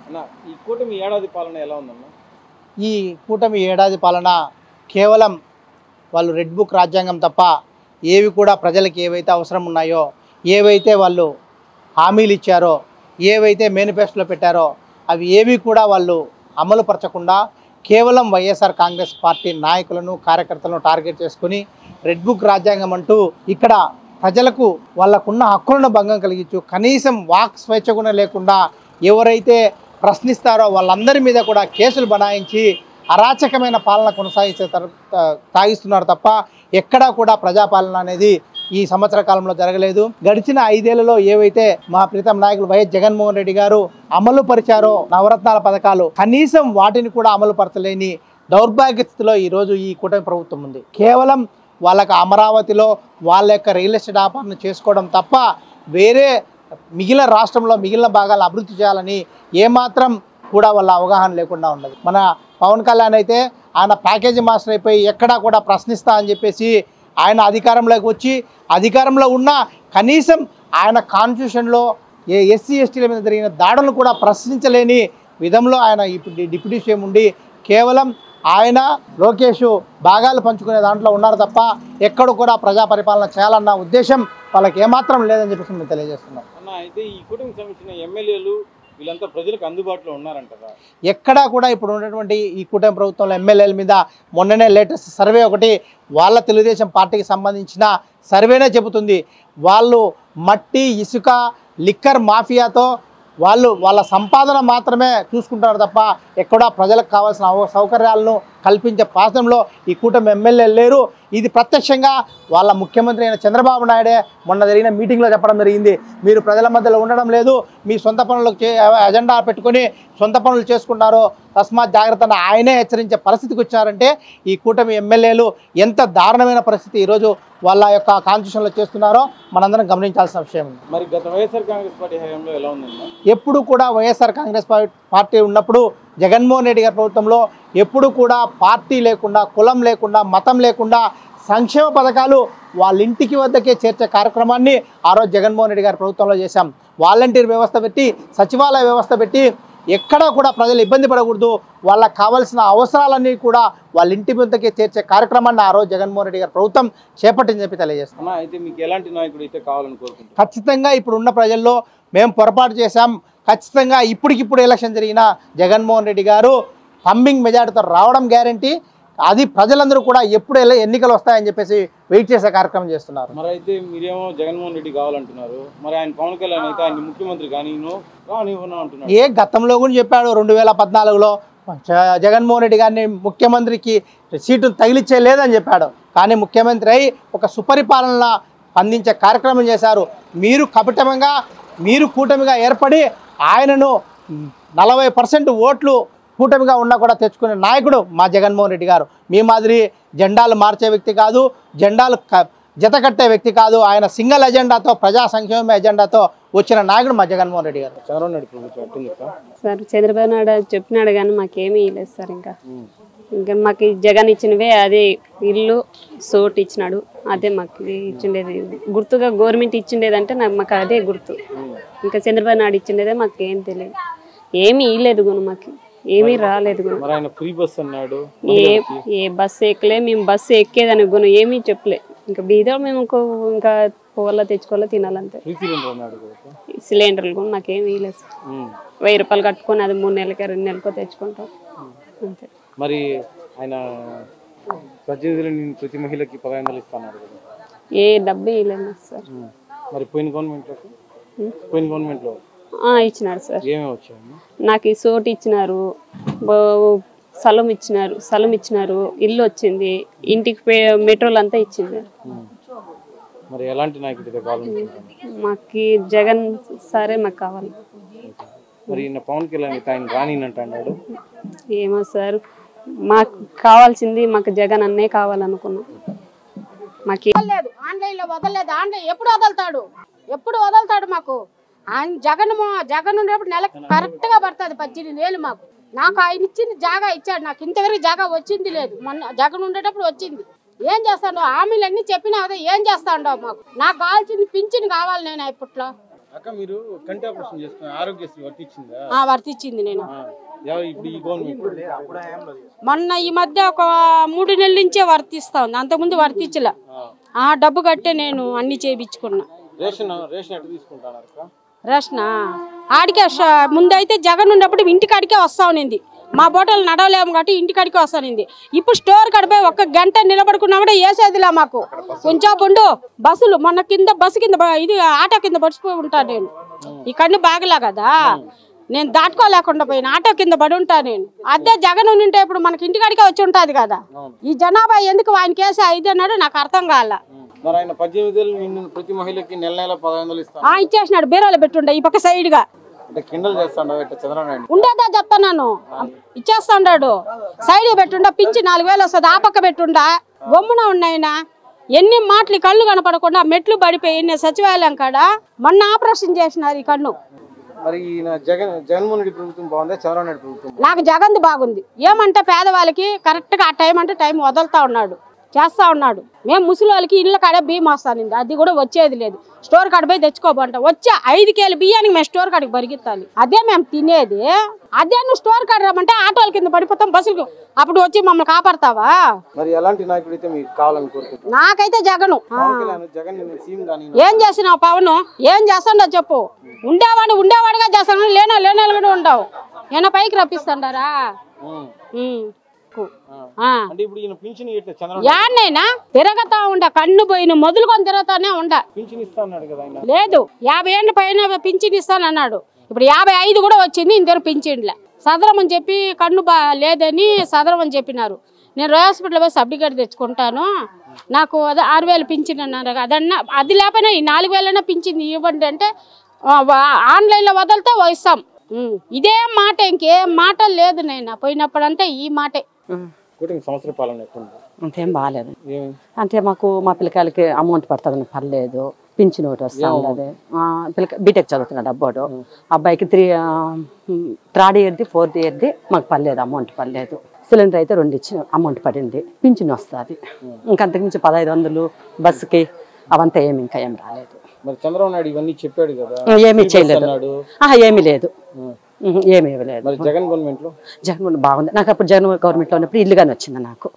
అన్న ఈ కూటమి ఏడాది పాలన ఎలా ఉందన్న? ఈ కూటమి ఏడాది పాలన కేవలం వాళ్ళు రెడ్ బుక్ రాజ్యాంగం తప్ప ఏవి కూడా ప్రజలకు ఏవైతే అవసరం ఉన్నాయో, ఏవైతే వాళ్ళు హామీలు ఇచ్చారో, ఏవైతే మేనిఫెస్టోలో పెట్టారో అవి ఏవి కూడా వాళ్ళు అమలు పరచకుండా కేవలం వైఎస్ఆర్ కాంగ్రెస్ పార్టీ నాయకులను కార్యకర్తలను టార్గెట్ చేసుకుని రెడ్ బుక్ రాజ్యాంగం అంటూ ఇక్కడ ప్రజలకు వాళ్ళకున్న హక్కులను భంగం కలిగించు, కనీసం వాక్ స్వేచ్ఛ కూడా లేకుండా ఎవరైతే ప్రశ్నిస్తారో వాళ్ళందరి మీద కూడా కేసులు బనాయించి అరాచకమైన పాలన సాగిస్తున్నారు తప్ప ఎక్కడా కూడా ప్రజాపాలన అనేది ఈ సంవత్సర కాలంలో జరగలేదు. గడిచిన 5 ఏళ్లలో ఏవైతే మా ప్రీతం నాయకులు వైఎస్ జగన్మోహన్ రెడ్డి గారు అమలు పరిచారో నవరత్నాల పథకాలు, కనీసం వాటిని కూడా అమలు పరచలేని దౌర్భాగ్య స్థితిలో ఈరోజు ఈ కూటమి ప్రభుత్వం ఉంది. కేవలం వాళ్ళకి అమరావతిలో వాళ్ళ యొక్క రియల్ ఎస్టేట్ వ్యాపారం చేసుకోవడం తప్ప వేరే మిగిలిన రాష్ట్రంలో మిగిలిన భాగాలు అభివృద్ధి చేయాలని ఏమాత్రం కూడా వాళ్ళ అవగాహన లేకుండా ఉన్నది. మన పవన్ కళ్యాణ్ అయితే ఆయన ప్యాకేజీ మాస్టర్ అయిపోయి ఎక్కడా కూడా ప్రశ్నిస్తా అని చెప్పేసి ఆయన అధికారంలోకి వచ్చి అధికారంలో ఉన్న కనీసం ఆయన కాన్స్టిట్యూషన్లో ఎస్సీ ఎస్టీల మీద జరిగిన దాడులను కూడా ప్రశ్నించలేని విధంలో ఆయన ఇప్పుడు డిప్యూటీ సీఎం ఉండి కేవలం ఆయన లోకేష్ భాగాలు పంచుకునే దాంట్లో ఉన్నారు తప్ప ఎక్కడ కూడా ప్రజా పరిపాలన చేయాలన్న ఉద్దేశం వాళ్ళకి ఏమాత్రం లేదని చెప్పేసి మేము తెలియజేస్తున్నాం. అన్న అయితే ఈ కూటమికి సంబంధించిన ఎమ్మెల్యేలు వీళ్ళంతా ప్రజలకు అందుబాటులో ఉన్నారంటారా? ఎక్కడా కూడా ఇప్పుడు ఉన్నటువంటి ఈ కూటమి ప్రభుత్వంలో ఎమ్మెల్యేల మీద మొన్ననే లేటెస్ట్ సర్వే ఒకటి వాళ్ళ తెలుగుదేశం పార్టీకి సంబంధించిన సర్వేనే చెబుతుంది. వాళ్ళు మట్టి ఇసుక లిక్కర్ మాఫియాతో వాళ్ళ సంపాదన మాత్రమే చూసుకుంటారు తప్ప ఎక్కడా ప్రజలకు కావాల్సిన సౌకర్యాలను కల్పించే ప్రయత్నంలో ఈ కూటమి ఎమ్మెల్యేలు లేరు. ఇది ప్రత్యక్షంగా వాళ్ళ ముఖ్యమంత్రి అయిన చంద్రబాబు నాయుడే మొన్న జరిగిన మీటింగ్లో చెప్పడం జరిగింది. మీరు ప్రజల మధ్యలో ఉండడం లేదు, మీ సొంత పనులకు ఎజెండా పెట్టుకొని సొంత పనులు చేసుకుంటారో తస్మాత్ జాగ్రత్తను ఆయనే హెచ్చరించే పరిస్థితికి వచ్చారంటే ఈ కూటమి ఎమ్మెల్యేలు ఎంత దారుణమైన పరిస్థితి ఈరోజు వాళ్ళ యొక్క కాన్స్టిట్యూషన్లో చేస్తున్నారో మనందరం గమనించాల్సిన విషయం. మరి గత వైఎస్ఆర్ కాంగ్రెస్ పార్టీ హయాంలో ఎలా ఉందన్న? ఎప్పుడు కూడా వైఎస్ఆర్ కాంగ్రెస్ పార్టీ ఉన్నప్పుడు జగన్మోహన్ రెడ్డి గారి ప్రభుత్వంలో ఎప్పుడు కూడా పార్టీ లేకుండా, కులం లేకుండా, మతం లేకుండా సంక్షేమ పథకాలు వాళ్ళ ఇంటికి వద్దకే చేర్చే కార్యక్రమాన్ని ఆ రోజు జగన్మోహన్ రెడ్డి గారి ప్రభుత్వంలో చేశాం. వాలంటీర్ వ్యవస్థ పెట్టి, సచివాలయ వ్యవస్థ పెట్టి ఎక్కడా కూడా ప్రజలు ఇబ్బంది పడకూడదు, వాళ్ళకి కావాల్సిన అవసరాలన్నీ కూడా వాళ్ళ ఇంటి వద్దకే చేర్చే కార్యక్రమాన్ని ఆ రోజు జగన్మోహన్ రెడ్డి గారి ప్రభుత్వం చేపట్టిందని చెప్పి తెలియజేస్తాం. అయితే మీకు ఎలాంటి నాయకుడు అయితే కావాలని కోరుకుంటున్నారు? ఖచ్చితంగా ఇప్పుడు ఉన్న ప్రజల్లో మేము పొరపాటు చేశాం, ఖచ్చితంగా ఇప్పటికిప్పుడు ఎలక్షన్ జరిగిన జగన్మోహన్ రెడ్డి గారు పంబింగ్ మెజార్టీతో రావడం గ్యారంటీ. అది ప్రజలందరూ కూడా ఎప్పుడు ఎన్నికలు వస్తాయని చెప్పేసి వెయిట్ చేసే కార్యక్రమం చేస్తున్నారు. మరి అయితే మీరేమో జగన్మోహన్ రెడ్డి కావాలంటున్నారు, మరి ఆయన పవన్ కళ్యాణ్ అయితే ఆయన ముఖ్యమంత్రి కానీ అంటున్నారు. ఏ గతంలో కూడా చెప్పాడు 2014లో జగన్మోహన్ రెడ్డి గారిని ముఖ్యమంత్రికి సీటు తగిలిచ్చే లేదని చెప్పాడు. కానీ ముఖ్యమంత్రి అయి ఒక సుపరిపాలన అందించే కార్యక్రమం చేశారు. మీరు కపటంగా మీరు కూటమిగా ఏర్పడి ఆయనను 40% ఓట్లు కూటమిగా ఉన్నా కూడా తెచ్చుకునే నాయకుడు మా జగన్మోహన్ రెడ్డి గారు. మీ మాదిరి జెండాలు మార్చే వ్యక్తి కాదు, జెండాలు జత కట్టే వ్యక్తి కాదు. ఆయన సింగిల్ ఎజెండాతో, ప్రజా సంక్షేమ ఎజెండాతో వచ్చిన నాయకుడు మా జగన్మోహన్ రెడ్డి గారు. చంద్రబాబు నాయుడు ప్రభుత్వం సార్ చంద్రబాబు నాయుడు చెప్పినాడు కానీ మాకేమీ లేదు సార్. ఇంకా మాకు జగన్ ఇచ్చినవే అదే ఇల్లు సోటు ఇచ్చినాడు, అదే మాకు ఇచ్చిండేది గుర్తుగా. గవర్నమెంట్ ఇచ్చిండేది అంటే మాకు అదే గుర్తు. ఇంకా చంద్రబాబు నాయుడు ఇచ్చిండేదే మాకు ఏం తెలియదు, ఏమీ ఇవ్వలేదు గుణ, మాకు ఏమీ రాలేదు గుణ. ఏ బస్సు ఎక్కలే, మేము బస్సు ఎక్కేదని గుణ ఏమీ చెప్పలే. ఇంకా బీద మేము ఇంకా పోవాలా తెచ్చుకోవాలా తినాలంతే. సిలిండర్లు కూడా నాకేమి ఇవ్వలేదు సార్. 1000 రూపాయలు కట్టుకొని అది 3 నెలలకో 2 నెలలకో తెచ్చుకుంటాం అంతే. మరి ఆయన ప్రతి మహిళకి 1500 ఇస్తున్నారు కదా, ఏ డబ్బు ఇవ్వలేదు సార్. మరి పోయిన గవర్నమెంట్లో ఇచ్చినారు సార్. ఏమేమి వచ్చాయి? నాకు ఈ సోటు ఇచ్చినారు, స్థలం ఇచ్చినారు, ఇల్లు వచ్చింది, ఇంటికి మెట్రోలు అంతా ఇచ్చింది. మరి ఎలాంటి నాయకుడు కావాలనుకుంటున్నారు? మాకు జగన్ సారే మాకు కావాలి. మరి పవన్ కళ్యాణ్ ఆయన రానినంటాడు. ఏమో సార్, మాకు కావాల్సింది మాకు జగన్ అన్నే కావాలనుకున్నాం. మాకు ఆన్లైన్ లో వదలలేదు. ఆన్లైన్ ఎప్పుడు వదలుతాడు మాకు. ఆయన జగన్ ఉండేప్పుడు నెలకు కరెక్ట్ గా పడుతుంది 18 ఏళ్ళు మాకు. నాకు ఆయన ఇచ్చింది జాగా ఇచ్చాడు, నాకు ఇంతవరకు జాగా వచ్చింది లేదు. మొన్న జగన్ ఉండేటప్పుడు వచ్చింది. ఏం చేస్తాడు? హామీలన్నీ చెప్పినా కదా, ఏం చేస్తాడో మాకు. నాకు కావాల్సింది పింఛన్ కావాలి. నేను ఇప్పట్లో అక్క మీరు కంటి ఆపరేషన్ చేసుకున్న ఆరోగ్యశ్రీ వర్తించిందా? వర్తించింది నేను. ఇప్పుడు ఈ గవర్నమెంట్ మొన్న ఈ మధ్య ఒక 3 నెలల నుంచే వర్తిస్తా ఉంది, అంతకుముందు వర్తించలే. డబ్బు కట్టే నేను అన్ని చేయించుకున్నా. రేషన్ ఎట్లా తీసుకుంటారు అక్క? రేషన్ ఆడికే ముందైతే జగన్ ఉన్నప్పుడు ఇంటికాడికే వస్తా ఉన్నింది. మా బోటలు నడవలేము కాబట్టి ఇంటికాడికే వస్తానింది. ఇప్పుడు స్టోర్ కడిపోయి 1 గంట నిలబడుకున్నా కూడా వేసేదిలా మాకు. కొంచెం పండు బస్సులు మొన్న కింద బస్సు కింద ఇది ఆటో కింద పడిచిపోయి ఉంటాను నేను. ఈ కన్ను బాగలే కదా, నేను దాటుకోలేకుండా పోయిన ఆటో కింద పడి ఉంటా నేను. అదే జగన్ ఉంటే ఇప్పుడు మనకి ఇంటికాడికే వచ్చి ఉంటుంది కదా. ఈ జనాభా ఎందుకు ఆయనకి వేసి 5 అన్నాడు నాకు అర్థం కాల. ప్రతి మహిళకి నెల 1500 ఇచ్చేసినాడు, బీరోలో పెట్టుండే ఈ పక్క సైడ్ గా ఉండేదా చెప్తాను. ఇచ్చేస్తా ఉన్నాడు, సైడ్ పెట్టుండా పింఛి 4000 వస్తుంది, ఆ పక్క పెట్టుండా గమ్మున ఉన్నాయినా. ఎన్ని మాటలు కళ్ళు కనపడకుండా మెట్లు పడిపోయి సచివాలయం కాడ మొన్న ఆపరేషన్ చేసినారు ఈ కన్ను. జగన్మోహన్ రెడ్డి ప్రభుత్వం బాగుందా చంద్రబాబు నాయుడు ప్రభుత్వం? నాకు జగన్ది బాగుంది. ఏమంటే పేదవాళ్ళకి కరెక్ట్ గా ఆ టైం అంటే టైం వదులుతా ఉన్నాడు, చేస్తా ఉన్నాడు. మేము ముసలి వాళ్ళకి ఇళ్ళ కాడే బియ్యం వస్తానింది, అది కూడా వచ్చేది లేదు. స్టోర్ కాడ పోయి తెచ్చుకోబంట వచ్చే 5 కేజీల బియ్యానికి మేము స్టోర్ కాడికి పరిగెత్తాలి, అదే మేము తినేది. అదే నువ్వు స్టోర్ కాడ రమ్మంటే ఆటోల కింద పడిపోతాం బస్సులకు, అప్పుడు వచ్చి మమ్మల్ని కాపాడతావా? మరి ఎలాంటి నాయకుడైతే మీకు కావాలని కోరుకుంటున్నారు? నాకైతే జగను. ఏం చేసినావు పవన్? ఏం చేస్తాడో చెప్పు. ఉండేవాడుగా చేస్తాను, లేనాలు కూడా ఉండవు. ఏమైనా పైకి రప్పిస్తాడారా? యాన్నైనా తిరగతా ఉండ, కన్ను పోయిన మొదలుకొని తిరగతానే ఉండ. లేదు 50 ఏళ్ళ పైన పింఛన్ ఇస్తానన్నాడు, ఇప్పుడు 55 కూడా వచ్చింది. ఇందరు పింఛన్లే సదరం అని చెప్పి కన్ను లేదని సదరం అని చెప్పినారు. నేను రోయల్ హాస్పిటల్ పోయి సర్టిఫికేట్ తెచ్చుకుంటాను, నాకు 6000 పింఛన్ అన్నారు. అదన్నా అది లేకపోయినా ఈ 4000 పింఛన్ ఇవ్వండి అంటే ఆన్లైన్లో వదిలితే ఇస్తాం. ఇదే మాట, ఇంకేం మాట లేదు. నేను పోయినప్పుడంతా ఈ మాటే. అంతేం బాగాలేదు. అంటే మాకు మా పిల్లకాయలకి అమౌంట్ పడుతుంది, పర్లేదు. పింఛన్ ఒకటి వస్తా ఉన్నది. బీటెక్ చదువుతున్నాడు అబ్బాడు. అబ్బాయికి 3rd ఇయర్ది 4th ఇయర్ది మాకు పర్లేదు, అమౌంట్ పర్లేదు. సిలిండర్ అయితే 2 ఇచ్చిన అమౌంట్ పడింది, పింఛన్ వస్తుంది. ఇంకంతకుమించి 1500 బస్సుకి అవంతా ఇంకా ఏం రాలేదు. చంద్రబాబు నాయుడు ఇవన్నీ చెప్పాడు కదా, ఏమీ చేయలేదు. ఏమీ లేదు, ఏమీ లేదు. జగన్ గవర్నమెంట్ లో జగన్ బాగుంది. నాకు అప్పుడు జగన్ గవర్నమెంట్ లో ఉన్నప్పుడు ఇల్లుగాని వచ్చింది, నాకు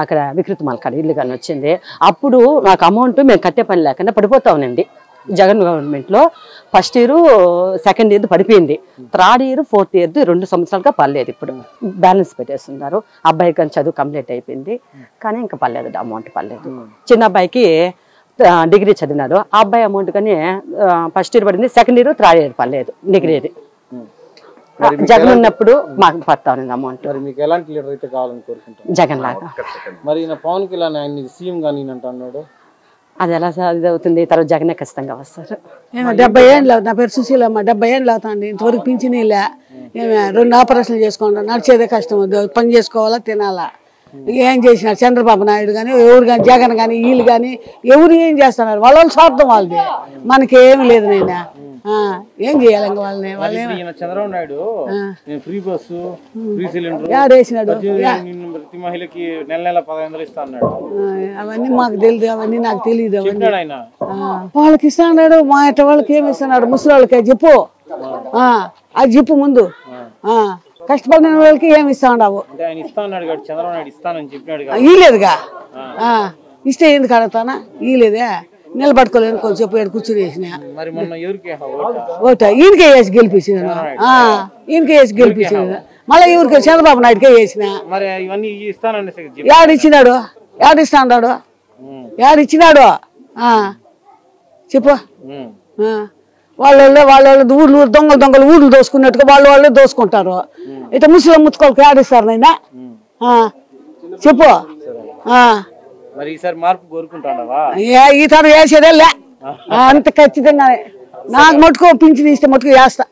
అక్కడ వికృతి కాడ ఇల్లుగాని వచ్చింది. అప్పుడు నాకు అమౌంట్ మేము కట్టే పని లేకుండా పడిపోతా ఉందండి. జగన్ గవర్నమెంట్ లో ఫస్ట్ ఇయర్ 2nd ఇయర్ పడిపోయింది, 3rd ఇయర్ 4th ఇయర్ 2 సంవత్సరాలుగా పర్లేదు. ఇప్పుడు బ్యాలెన్స్ పెట్టేస్తున్నారు. అబ్బాయికి కానీ చదువు కంప్లీట్ అయిపోయింది, కానీ ఇంకా పర్లేదు, అమౌంట్ పర్లేదు. చిన్న అబ్బాయికి డిగ్రీ చదివినాడు, ఆ అబ్బాయి అమౌంట్ కానీ ఫస్ట్ ఇయర్ పడింది, 2nd ఇయర్ 3rd ఇయర్ పర్లేదు డిగ్రీది. జగన్ ఉన్నప్పుడు మాకు పడతా ఉంది అమౌంట్. మీకు ఎలాంటి లీడర్ అయితే కావాలని కోరుకుంటారు? జగన్ లాగా. మరి పవన్ కళ్యాణ్ ఆయన సీఎం గా నేను అంటున్నాడు, అది ఎలా అవుతుంది? తర్వాత జగనే ఖచ్చితంగా వస్తారు. 70 ఏళ్ళు, నా పేరు సుశీలమ్మ, 70 ఏళ్ళు అవుతుంది, ఇంతవరకు పింఛనీలే. 2 ఆపరేషన్లు చేసుకుంటాం, నడిచేదే కష్టం, పని చేసుకోవాలా, తినాలా. ఏం చేసినారు చంద్రబాబు నాయుడు కానీ ఎవరు కానీ, జగన్ కానీ, వీళ్ళు కానీ ఎవరు ఏం చేస్తున్నారు? వాళ్ళ స్వార్థం వాళ్ళది, మనకేమి లేదు. నేను ఏం చేయాలి ఇంకా వాళ్ళని? Chandrababu Naidu free bus, free cylinder ప్రతి మహిళకి నెల 1500 ఇస్తా అన్నాడు. అవన్నీ మాకు తెలియదు, అవన్నీ నాకు తెలియదు. అవన్నీ వాళ్ళకి ఇస్తా అన్నాడు, మా ఇట్ట వాళ్ళకి ఏమి ఇస్తున్నాడు? ముసలి వాళ్ళకి చెప్పు, అది చెప్పు ముందు. కష్టపడిన వాళ్ళకి ఏమి ఇస్తా ఉండవు. ఇలేదుగా, ఇస్తే ఎందుకు అడుగుతానా? ఇలేదే, నిలబడుకోలేను కొంచెంసేపు ఏడు కూర్చుని వేసిన ఓట ఈయనకే వేసి గెలిపించిన, ఈయనకే వేసి గెలిపించిన. మళ్ళీ ఎవరికి చంద్రబాబు నాయుడుకే వేసిన. ఏడిచ్చినాడు, ఏడిస్తాడు, ఏడిచ్చినాడు చెప్పు. వాళ్ళ ఊర్లు దొంగలు ఊర్లు దోసుకున్నట్టుగా వాళ్ళే దోసుకుంటారు. ఇట్లా ముసలి ముచ్చుకోళ్ళకి ఆడిస్తారు నాయన చెప్పు. ఈ తరం వేసేదే లే, అంత ఖచ్చితంగా. నాకు మట్టుకో పింఛన్ ఇస్తే మట్టుకు వేస్తా.